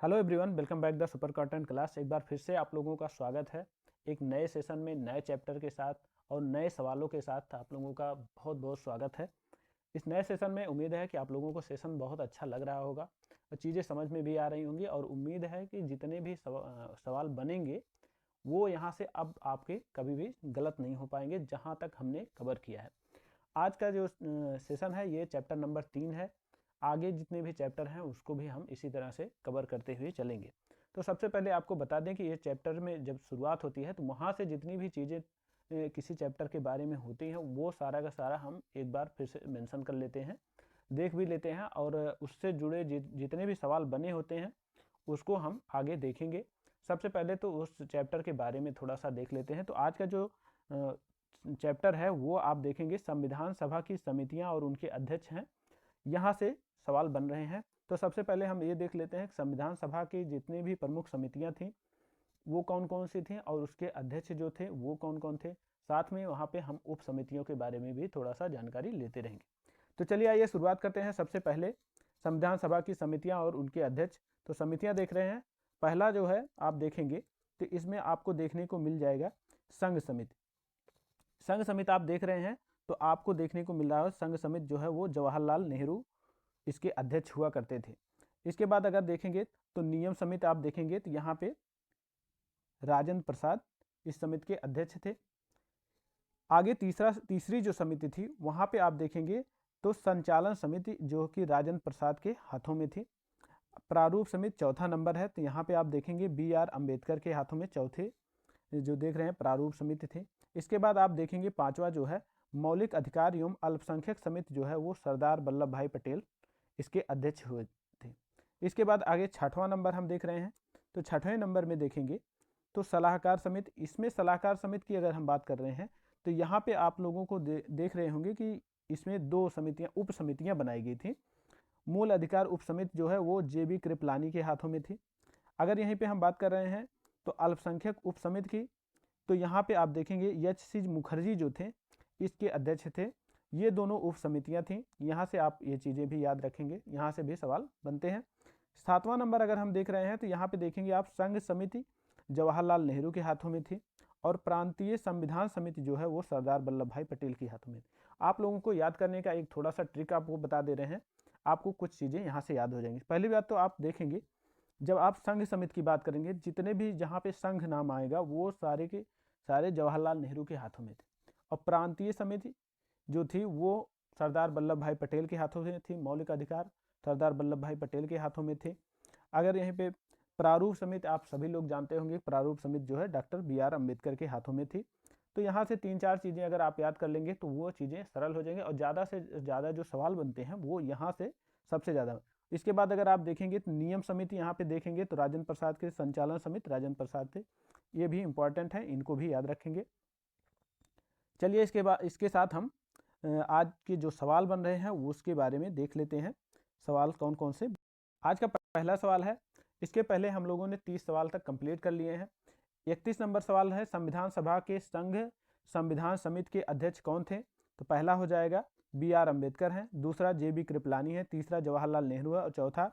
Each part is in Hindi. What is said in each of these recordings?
Hello everyone, welcome back the super content class. एक बार फिर से आप लोगों का स्वागत है एक नए सेशन में, नए चैप्टर के साथ और नए सवालों के साथ। आप लोगों का बहुत बहुत स्वागत है इस नए सेशन में। उम्मीद है कि आप लोगों को सेशन बहुत अच्छा लग रहा होगा और चीज़ें समझ में भी आ रही होंगी, और उम्मीद है कि जितने भी सवाल बनेंगे वो यहाँ से अब आपके कभी भी गलत नहीं हो पाएंगे, जहाँ तक हमने कवर किया है। आज का जो सेशन है ये चैप्टर नंबर 3 है। आगे जितने भी चैप्टर हैं उसको भी हम इसी तरह से कवर करते हुए चलेंगे। तो सबसे पहले आपको बता दें कि ये चैप्टर में जब शुरुआत होती है तो वहाँ से जितनी भी चीज़ें किसी चैप्टर के बारे में होती हैं वो सारा का सारा हम एक बार फिर से मेंशन कर लेते हैं, देख भी लेते हैं, और उससे जुड़े जितने भी सवाल बने होते हैं उसको हम आगे देखेंगे। सबसे पहले तो उस चैप्टर के बारे में थोड़ा सा देख लेते हैं। तो आज का जो चैप्टर है वो आप देखेंगे संविधान सभा की समितियां और उनके अध्यक्ष हैं। यहाँ से सवाल बन रहे हैं। तो सबसे पहले हम ये देख लेते हैं कि संविधान सभा की जितनी भी प्रमुख समितियां थीं वो कौन कौन सी थीं और उसके अध्यक्ष जो थे वो कौन कौन थे। साथ में वहाँ पे हम उप समितियों के बारे में भी थोड़ा सा जानकारी लेते रहेंगे। तो चलिए आइए शुरुआत करते हैं। सबसे पहले संविधान सभा की समितियां और उनके अध्यक्ष। तो समितियां देख रहे हैं। पहला जो है आप देखेंगे तो इसमें आपको देखने को मिल जाएगा संघ समिति। संघ समिति आप देख रहे हैं तो आपको देखने को मिल रहा है संघ समिति जो है वो जवाहरलाल नेहरू इसके अध्यक्ष हुआ करते थे। इसके बाद अगर देखेंगे तो नियम समिति आप देखेंगे तो यहाँ पे राजेंद्र प्रसाद इस समिति के अध्यक्ष थे। आगे तीसरी जो समिति थी वहाँ पे आप देखेंगे तो संचालन समिति जो कि राजेंद्र प्रसाद के हाथों में थी। प्रारूप समिति चौथा नंबर है, तो यहाँ पे आप देखेंगे BR अम्बेडकर के हाथों में चौथे जो देख रहे हैं प्रारूप समिति थे। इसके बाद आप देखेंगे पांचवा जो है मौलिक अधिकार एवं अल्पसंख्यक समिति जो है वो सरदार वल्लभ भाई पटेल इसके अध्यक्ष हुए थे। इसके बाद आगे छठवां नंबर हम देख रहे हैं। तो छठवें नंबर में देखेंगे तो सलाहकार समिति। इसमें सलाहकार समिति की अगर हम बात कर रहे हैं तो यहाँ पे आप लोगों को देख रहे होंगे कि इसमें दो समितियाँ उप समितियाँ बनाई गई थी। मूल अधिकार उप समिति जो है वो JB कृपलानी के हाथों में थी। अगर यहीं पे हम बात कर रहे हैं तो अल्पसंख्यक उप समिति की, तो यहाँ पे आप देखेंगे HC मुखर्जी जो थे इसके अध्यक्ष थे। ये दोनों उप समितियाँ थीं। यहाँ से आप ये चीज़ें भी याद रखेंगे, यहाँ से भी सवाल बनते हैं। सातवां नंबर अगर हम देख रहे हैं तो यहाँ पे देखेंगे आप संघ समिति जवाहरलाल नेहरू के हाथों में थी, और प्रांतीय संविधान समिति जो है वो सरदार वल्लभ भाई पटेल के हाथों में थी। आप लोगों को याद करने का एक थोड़ा सा ट्रिक आपको बता दे रहे हैं, आपको कुछ चीज़ें यहाँ से याद हो जाएंगी। पहली बात तो आप देखेंगे जब आप संघ समिति की बात करेंगे जितने भी जहाँ पे संघ नाम आएगा वो सारे के सारे जवाहरलाल नेहरू के हाथों में थे। और प्रांतीय समिति जो थी वो सरदार वल्लभ भाई पटेल के हाथों में थी। मौलिक अधिकार सरदार वल्लभ भाई पटेल के हाथों में थे। अगर यहीं पे प्रारूप समिति आप सभी लोग जानते होंगे, प्रारूप समिति जो है डॉक्टर BR अम्बेडकर के हाथों में थी। तो यहाँ से 3-4 चीज़ें अगर आप याद कर लेंगे तो वो चीज़ें सरल हो जाएंगे, और ज़्यादा से ज़्यादा जो सवाल बनते हैं वो यहाँ से सबसे ज़्यादा। इसके बाद अगर आप देखेंगे तो नियम समिति यहाँ पे देखेंगे तो राजेंद्र प्रसाद के संचालन समिति राजेंद्र प्रसाद थे। ये भी इंपॉर्टेंट है, इनको भी याद रखेंगे। चलिए इसके साथ हम आज के जो सवाल बन रहे हैं उसके बारे में देख लेते हैं। सवाल कौन कौन से। आज का पहला सवाल है, इसके पहले हम लोगों ने 30 सवाल तक कंप्लीट कर लिए हैं। 31 नंबर सवाल है संविधान सभा के संघ संविधान समिति के अध्यक्ष कौन थे। तो पहला हो जाएगा BR अम्बेडकर हैं, दूसरा JB कृपलानी है, तीसरा जवाहरलाल नेहरू है, और चौथा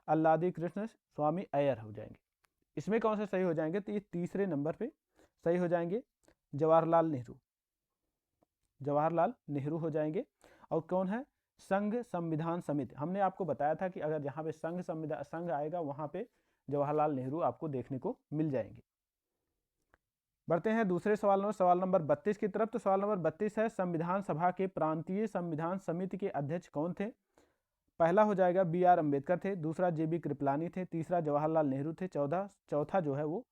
अल्लादी कृष्ण स्वामी अय्यर हो जाएंगे। इसमें कौन से सही हो जाएंगे तो ये तीसरे नंबर पे सही हो जाएंगे, जवाहरलाल नेहरू हो जाएंगे। और कौन है संघ संविधान समिति। हमने आपको बताया था कि अगर जहाँ पे संघ आएगा वहाँ पे जवाहरलाल नेहरू आपको देखने को मिल जाएंगे। बढ़ते हैं दूसरे सवाल नंबर 32 की तरफ। तो सवाल नंबर 32 है संविधान सभा के प्रांतीय संविधान समिति के अध्यक्ष कौन थे। पहला हो जाएगा BR अम्बेडकर थे, दूसरा JB कृपलानी थे, तीसरा जवाहरलाल नेहरू थे, चौथा जो है वो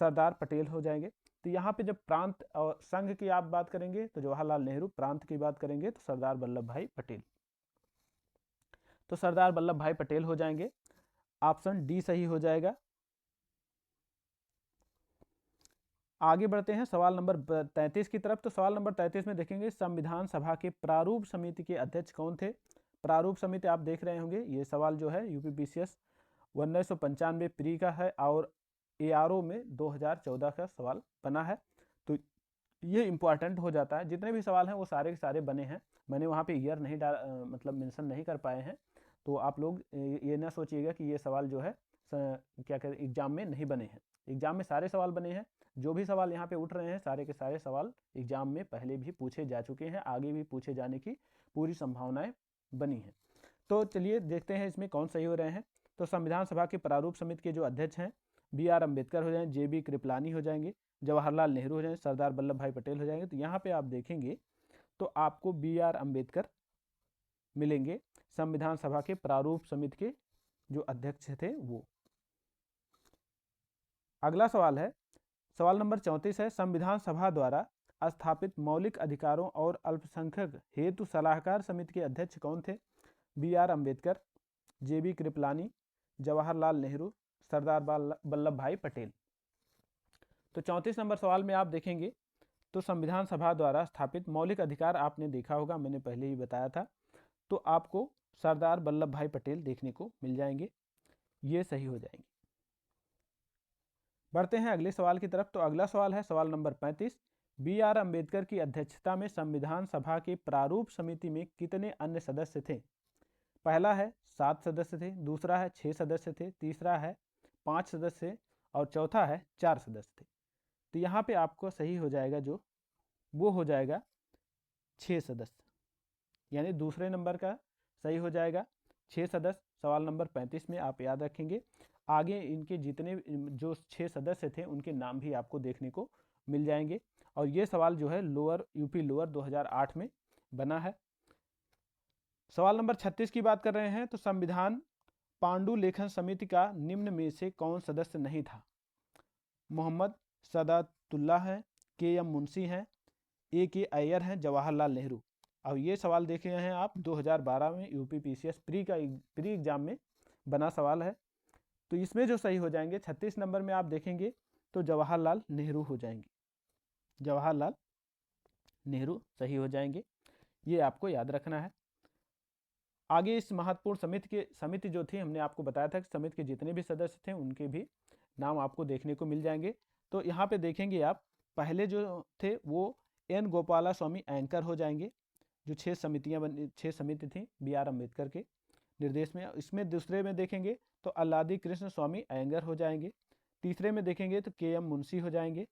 सरदार पटेल हो जाएंगे। तो यहाँ पे जब प्रांत और संघ की आप बात करेंगे तो जवाहरलाल नेहरू, प्रांत की बात करेंगे तो सरदार वल्लभ भाई पटेल। तो सरदार वल्लभ भाई पटेल हो जाएंगे। ऑप्शन डी सही हो जाएगा। आगे बढ़ते हैं सवाल नंबर 33 की तरफ। तो सवाल नंबर 33 में देखेंगे संविधान सभा के प्रारूप समिति के अध्यक्ष कौन थे। प्रारूप समिति आप देख रहे होंगे, ये सवाल जो है UPPCS 1995 प्री का है और ARO में 2014 का सवाल बना है। तो ये इंपॉर्टेंट हो जाता है। जितने भी सवाल हैं वो सारे के सारे बने हैं। मैंने वहाँ पे ईयर नहीं मतलब मेंशन नहीं कर पाए हैं, तो आप लोग ये ना सोचिएगा कि ये सवाल जो है क्या कहते एग्जाम में नहीं बने हैं। एग्जाम में सारे सवाल बने हैं, जो भी सवाल यहाँ पे उठ रहे हैं सारे के सारे सवाल एग्जाम में पहले भी पूछे जा चुके हैं, आगे भी पूछे जाने की पूरी संभावनाएं बनी हैं। तो चलिए देखते हैं इसमें कौन सही हो रहे हैं। तो संविधान सभा के प्रारूप समिति के जो अध्यक्ष हैं BR अम्बेडकर हो जाएंगे, JB कृपलानी हो जाएंगे, जवाहरलाल नेहरू हो जाएंगे, सरदार वल्लभ भाई पटेल हो जाएंगे। तो यहाँ पे आप देखेंगे तो आपको BR अम्बेडकर मिलेंगे संविधान सभा के प्रारूप समिति के जो अध्यक्ष थे वो। अगला सवाल है, सवाल नंबर 34 है, संविधान सभा द्वारा स्थापित मौलिक अधिकारों और अल्पसंख्यक हेतु सलाहकार समिति के अध्यक्ष कौन थे? BR अम्बेडकर, JB कृपलानी, जवाहरलाल नेहरू, सरदार वल्लभ भाई पटेल। तो 34 नंबर सवाल में आप देखेंगे तो संविधान सभा द्वारा स्थापित मौलिक अधिकार आपने देखा होगा, मैंने पहले ही बताया था, तो आपको सरदार वल्लभ भाई पटेल देखने को मिल जाएंगे, ये सही हो जाएंगे। बढ़ते हैं अगले सवाल की तरफ। तो अगला सवाल है सवाल नंबर 35, BR अम्बेडकर की अध्यक्षता में संविधान सभा के प्रारूप समिति में कितने अन्य सदस्य थे? पहला है 7 सदस्य थे, दूसरा है 6 सदस्य थे, तीसरा है 5 सदस्य और चौथा है 4 सदस्य थे। तो यहाँ पे आपको सही हो जाएगा जो वो हो जाएगा 6 सदस्य, यानी दूसरे नंबर का सही हो जाएगा 6 सदस्य। सवाल नंबर 35 में आप याद रखेंगे, आगे इनके जितने जो 6 सदस्य थे उनके नाम भी आपको देखने को मिल जाएंगे। और ये सवाल जो है यूपी लोअर 2008 में बना है। सवाल नंबर 36 की बात कर रहे हैं, तो संविधान पांडुलेखन समिति का निम्न में से कौन सदस्य नहीं था? मोहम्मद सदातुल्ला हैं, KM मुंशी हैं, AK अय्यर हैं, जवाहरलाल नेहरू। अब ये सवाल देखे हैं आप 2012 में यूपी PCS प्री एग्जाम में बना सवाल है। तो इसमें जो सही हो जाएंगे 36 नंबर में आप देखेंगे तो जवाहरलाल नेहरू हो जाएंगे, जवाहरलाल नेहरू सही हो जाएंगे, ये आपको याद रखना है। आगे इस महत्वपूर्ण समिति जो थी, हमने आपको बताया था कि समिति के जितने भी सदस्य थे उनके भी नाम आपको देखने को मिल जाएंगे। तो यहाँ पे देखेंगे आप, पहले जो थे वो N गोपाला स्वामी एंकर हो जाएंगे, जो 6 समिति थी BR अम्बेडकर के निर्देश में। इसमें दूसरे में देखेंगे तो अल्लादी कृष्ण स्वामी अयंगर हो जाएंगे, तीसरे में देखेंगे तो KM मुंशी हो जाएंगे,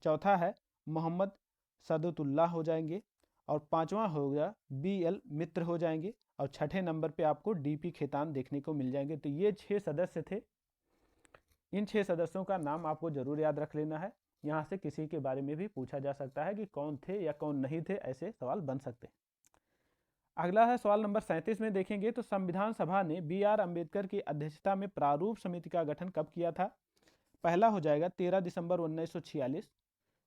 चौथा है मोहम्मद सदुतुल्लाह हो जाएंगे और पांचवा हो गया BL मित्र हो जाएंगे और छठे नंबर पे आपको DP खेतान देखने को मिल जाएंगे। तो ये 6 सदस्य थे। इन 6 सदस्यों का नाम आपको जरूर याद रख लेना है, यहाँ से किसी के बारे में भी पूछा जा सकता है कि कौन थे या कौन नहीं थे, ऐसे सवाल बन सकते हैं। अगला है सवाल नंबर 37 में देखेंगे तो संविधान सभा ने BR अम्बेडकर की अध्यक्षता में प्रारूप समिति का गठन कब किया था? पहला हो जाएगा 13 दिसंबर 1946,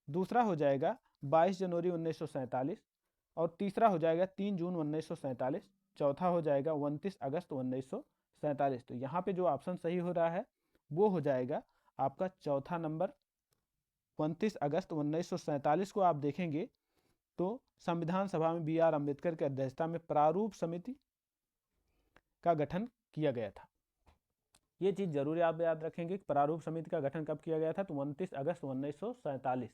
दूसरा हो जाएगा 22 जनवरी 1947 और तीसरा हो जाएगा 3 जून 1947, चौथा हो जाएगा 29 अगस्त 1947। तो यहाँ पे जो ऑप्शन सही हो रहा है वो हो जाएगा आपका चौथा नंबर 29 अगस्त 1947 को आप देखेंगे तो संविधान सभा में BR अम्बेडकर की अध्यक्षता में प्रारूप समिति का गठन किया गया था। ये चीज जरूर आप याद रखेंगे, प्रारूप समिति का गठन कब किया गया था? तो 29 अगस्त 1947।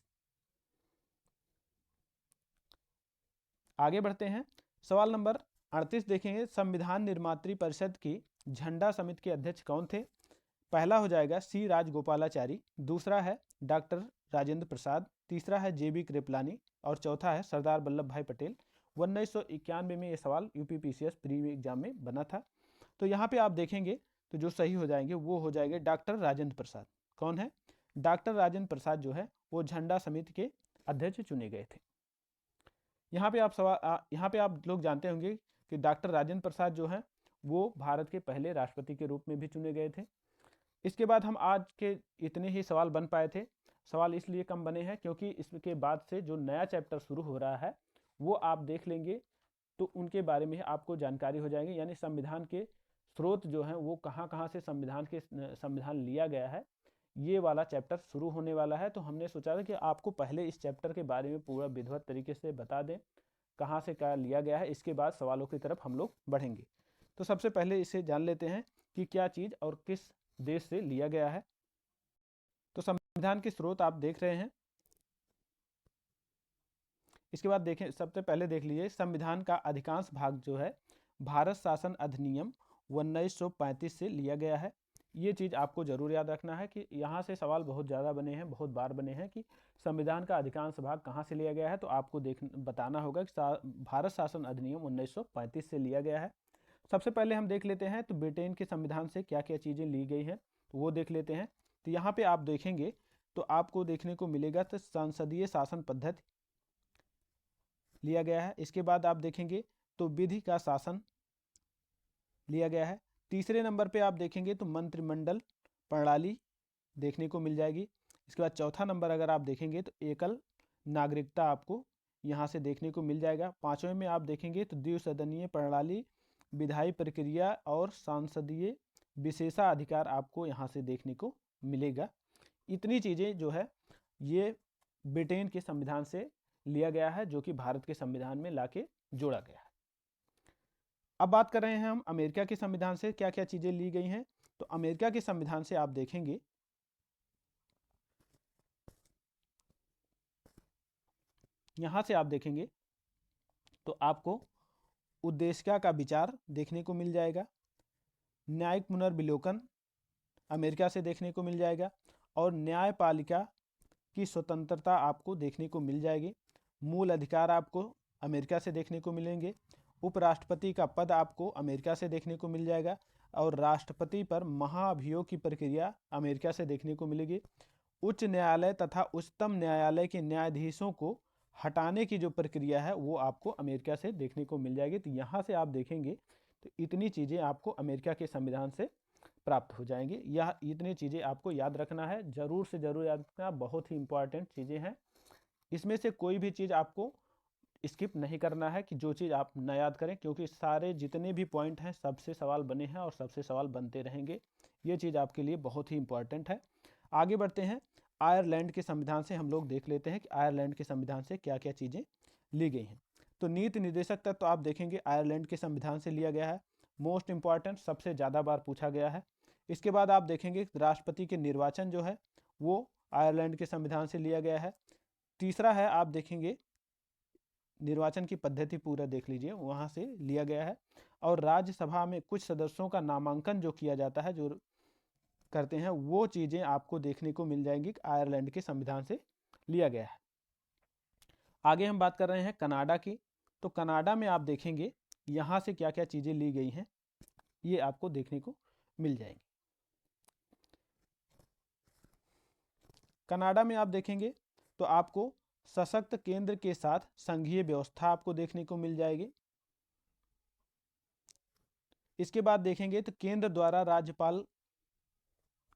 आगे बढ़ते हैं, सवाल नंबर 38 देखेंगे, संविधान निर्मात्री परिषद की झंडा समिति के अध्यक्ष कौन थे? पहला हो जाएगा C राजगोपालाचारी, दूसरा है डॉक्टर राजेंद्र प्रसाद, तीसरा है JB कृपलानी और चौथा है सरदार वल्लभ भाई पटेल। 1991 में ये सवाल यूपी PCS प्री एग्जाम में बना था। तो यहाँ पे आप देखेंगे तो जो सही हो जाएंगे वो हो जाएंगे डॉक्टर राजेंद्र प्रसाद। कौन है? डॉक्टर राजेंद्र प्रसाद जो है वो झंडा समिति के अध्यक्ष चुने गए थे। यहाँ पे आप लोग जानते होंगे कि डॉक्टर राजेंद्र प्रसाद जो है वो भारत के पहले राष्ट्रपति के रूप में भी चुने गए थे। इसके बाद हम आज के इतने ही सवाल बन पाए थे। सवाल इसलिए कम बने हैं क्योंकि इसके बाद से जो नया चैप्टर शुरू हो रहा है वो आप देख लेंगे तो उनके बारे में आपको जानकारी हो जाएगी, यानी संविधान के स्रोत जो हैं वो कहाँ से संविधान लिया गया है, ये वाला चैप्टर शुरू होने वाला है। तो हमने सोचा था कि आपको पहले इस चैप्टर के बारे में पूरा विधिवत तरीके से बता दें कहाँ से क्या लिया गया है, इसके बाद सवालों की तरफ हम लोग बढ़ेंगे। तो सबसे पहले इसे जान लेते हैं कि क्या चीज़ और किस देश से लिया गया है। तो संविधान के स्रोत आप देख रहे हैं, इसके बाद देखें, सबसे पहले देख लीजिए संविधान का अधिकांश भाग जो है भारत शासन अधिनियम 1935 से लिया गया है। ये चीज़ आपको ज़रूर याद रखना है कि यहाँ से सवाल बहुत ज़्यादा बने हैं, बहुत बार बने हैं कि संविधान का अधिकांश भाग कहाँ से लिया गया है। तो आपको बताना होगा कि भारत शासन अधिनियम 1935 से लिया गया है। सबसे पहले हम देख लेते हैं तो ब्रिटेन के संविधान से क्या क्या चीज़ें ली गई हैं, तो वो देख लेते हैं। तो यहाँ पे आप देखेंगे तो आपको देखने को मिलेगा तो संसदीय शासन पद्धति लिया गया है। इसके बाद आप देखेंगे तो विधि का शासन लिया गया है। तीसरे नंबर पे आप देखेंगे तो मंत्रिमंडल प्रणाली देखने को मिल जाएगी। इसके बाद चौथा नंबर अगर आप देखेंगे तो एकल नागरिकता आपको यहाँ से देखने को मिल जाएगा। पाँचवें में आप देखेंगे तो द्विसदनीय प्रणाली, विधायी प्रक्रिया और सांसदीय विशेषाधिकार आपको यहाँ से देखने को मिलेगा। इतनी चीज़ें जो है ये ब्रिटेन के संविधान से लिया गया है, जो कि भारत के संविधान में लाके जोड़ा गया है। अब बात कर रहे हैं हम अमेरिका के संविधान से क्या क्या चीज़ें ली गई हैं। तो अमेरिका के संविधान से आप देखेंगे यहाँ से आप देखेंगे तो आपको उद्देशिका का विचार देखने को मिल जाएगा, न्यायिक पुनर्विलोकन अमेरिका से देखने को मिल जाएगा और न्यायपालिका की स्वतंत्रता आपको देखने को मिल जाएगी। मूल अधिकार आपको अमेरिका से देखने को मिलेंगे। उपराष्ट्रपति का पद आपको अमेरिका से देखने को मिल जाएगा और राष्ट्रपति पर महाभियोग की प्रक्रिया अमेरिका से देखने को मिलेगी। उच्च न्यायालय तथा उच्चतम न्यायालय के न्यायाधीशों को हटाने की जो प्रक्रिया है वो आपको अमेरिका से देखने को मिल जाएगी। तो यहाँ से आप देखेंगे तो इतनी चीज़ें आपको अमेरिका के संविधान से प्राप्त हो जाएंगी। यह इतनी चीज़ें आपको याद रखना है, ज़रूर से ज़रूर याद रखना, बहुत ही इंपॉर्टेंट चीज़ें हैं। इसमें से कोई भी चीज़ आपको स्किप नहीं करना है कि जो चीज़ आप न याद करें, क्योंकि सारे जितने भी पॉइंट हैं सबसे सवाल बने हैं और सबसे सवाल बनते रहेंगे। ये चीज़ आपके लिए बहुत ही इंपॉर्टेंट है। आगे बढ़ते हैं, आयरलैंड के संविधान से हम लोग देख लेते हैं कि आयरलैंड के संविधान से क्या क्या चीज़ें ली गई हैं। तो नीति निर्देशक तत्व तो आप देखेंगे आयरलैंड के संविधान से लिया गया है, मोस्ट इंपॉर्टेंट, सबसे ज़्यादा बार पूछा गया है। इसके बाद आप देखेंगे राष्ट्रपति के निर्वाचन जो है वो आयरलैंड के संविधान से लिया गया है। तीसरा है आप देखेंगे निर्वाचन की पद्धति पूरा देख लीजिए, वहाँ से लिया गया है। और राज्यसभा में कुछ सदस्यों का नामांकन जो किया जाता है, जो करते हैं, वो चीज़ें आपको देखने को मिल जाएंगी आयरलैंड के संविधान से लिया गया है। आगे हम बात कर रहे हैं कनाडा की। तो कनाडा में आप देखेंगे यहाँ से क्या क्या चीज़ें ली गई हैं, ये आपको देखने को मिल जाएंगी। कनाडा में आप देखेंगे तो आपको सशक्त केंद्र के साथ संघीय व्यवस्था आपको देखने को मिल जाएगी। इसके बाद देखेंगे तो केंद्र द्वारा राज्यपाल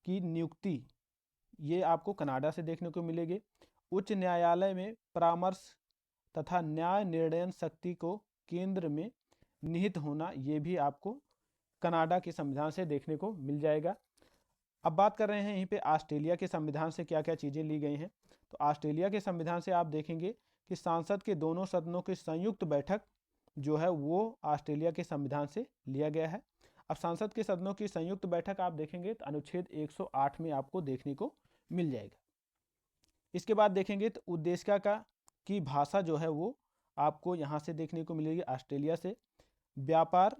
की नियुक्ति ये आपको कनाडा से देखने को मिलेगी। उच्च न्यायालय में परामर्श तथा न्याय निर्णय शक्ति को केंद्र में निहित होना, ये भी आपको कनाडा के संविधान से देखने को मिल जाएगा। अब बात कर रहे हैं यहीं पे ऑस्ट्रेलिया के संविधान से क्या क्या चीज़ें ली गई हैं। तो ऑस्ट्रेलिया के संविधान से आप देखेंगे कि संसद के दोनों सदनों की संयुक्त बैठक जो है वो ऑस्ट्रेलिया के संविधान से लिया गया है। अब संसद के सदनों की संयुक्त बैठक आप देखेंगे तो अनुच्छेद 108 में आपको देखने को मिल जाएगा। इसके बाद देखेंगे तो उद्देशिका की भाषा जो है वो आपको यहाँ से देखने को मिलेगी ऑस्ट्रेलिया से। व्यापार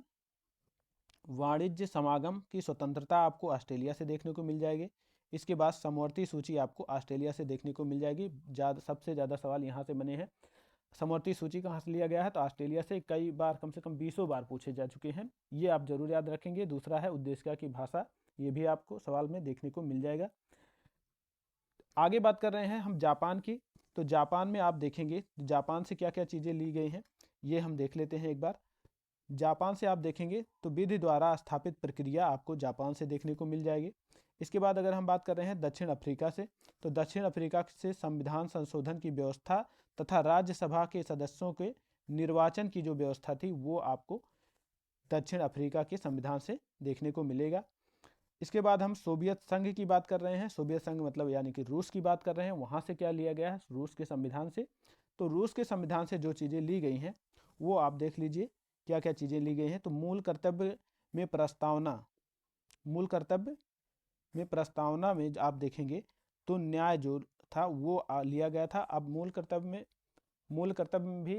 वाणिज्य समागम की स्वतंत्रता आपको ऑस्ट्रेलिया से देखने को मिल जाएगी। इसके बाद समवर्ती सूची आपको ऑस्ट्रेलिया से देखने को मिल जाएगी। सबसे ज़्यादा सवाल यहाँ से बने हैं। समवर्ती सूची कहाँ से लिया गया है, तो ऑस्ट्रेलिया से कई बार, कम से कम 20 बार पूछे जा चुके हैं, ये आप जरूर याद रखेंगे। दूसरा है उद्देशिका की भाषा, ये भी आपको सवाल में देखने को मिल जाएगा। आगे बात कर रहे हैं हम जापान की। तो जापान में आप देखेंगे जापान से क्या क्या चीज़ें ली गई हैं, ये हम देख लेते हैं एक बार। जापान से आप देखेंगे तो विधि द्वारा स्थापित प्रक्रिया आपको जापान से देखने को मिल जाएगी। इसके बाद अगर हम बात कर रहे हैं दक्षिण अफ्रीका से, तो दक्षिण अफ्रीका से संविधान संशोधन की व्यवस्था तथा राज्यसभा के सदस्यों के निर्वाचन की जो व्यवस्था थी वो आपको दक्षिण अफ्रीका के संविधान से देखने को मिलेगा। इसके बाद हम सोवियत संघ की बात कर रहे हैं। सोवियत संघ मतलब यानी कि रूस की बात कर रहे हैं, वहाँ से क्या लिया गया है, रूस के संविधान से। तो रूस के संविधान से जो चीज़ें ली गई हैं वो आप देख लीजिए क्या क्या चीज़ें ली गई हैं। तो मूल कर्तव्य में प्रस्तावना में आप देखेंगे तो न्याय जो था वो लिया गया था। अब मूल कर्तव्य में भी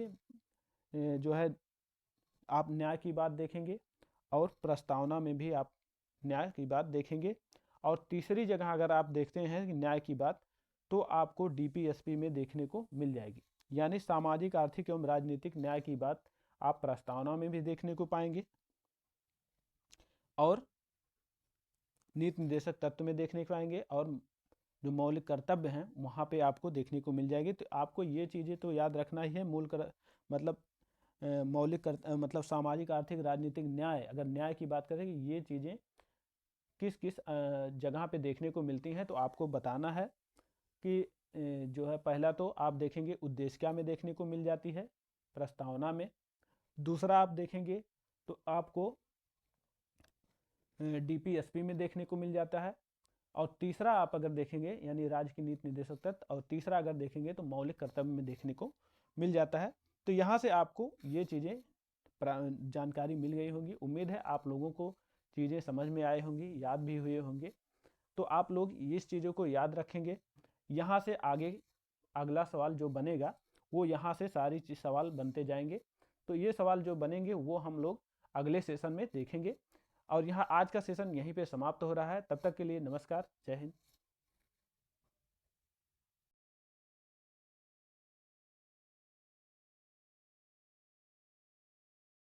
जो है आप न्याय की बात देखेंगे और प्रस्तावना में भी आप न्याय की बात देखेंगे। और तीसरी जगह अगर आप देखते हैं कि न्याय की बात, तो आपको डीपीएसपी में देखने को मिल जाएगी। यानी सामाजिक, आर्थिक एवं राजनीतिक न्याय की बात आप प्रस्तावना में भी देखने को पाएंगे और नीति निर्देशक तत्व में देखने को पाएंगे, और जो मौलिक कर्तव्य हैं वहाँ पे आपको देखने को मिल जाएगी। तो आपको ये चीज़ें तो याद रखना ही है। मतलब मतलब सामाजिक, आर्थिक, राजनीतिक न्याय, अगर न्याय की बात करें कि ये चीज़ें किस किस जगह पे देखने को मिलती हैं, तो आपको बताना है कि जो है पहला तो आप देखेंगे उद्देशिका में देखने को मिल जाती है, प्रस्तावना में। दूसरा आप देखेंगे तो आपको डीपीएसपी में देखने को मिल जाता है। और तीसरा आप अगर देखेंगे यानी राज्य की नीति निर्देशक तत्व, और तीसरा अगर देखेंगे तो मौलिक कर्तव्य में देखने को मिल जाता है। तो यहाँ से आपको ये चीज़ें जानकारी मिल गई होगी। उम्मीद है आप लोगों को चीज़ें समझ में आई होंगी, याद भी हुए होंगे। तो आप लोग इस चीज़ों को याद रखेंगे। यहाँ से आगे अगला सवाल जो बनेगा वो यहाँ से सारी सवाल बनते जाएंगे। तो ये सवाल जो बनेंगे वो हम लोग अगले सेशन में देखेंगे। और यहाँ आज का सेशन यहीं पे समाप्त हो रहा है। तब तक के लिए नमस्कार, जय हिंद।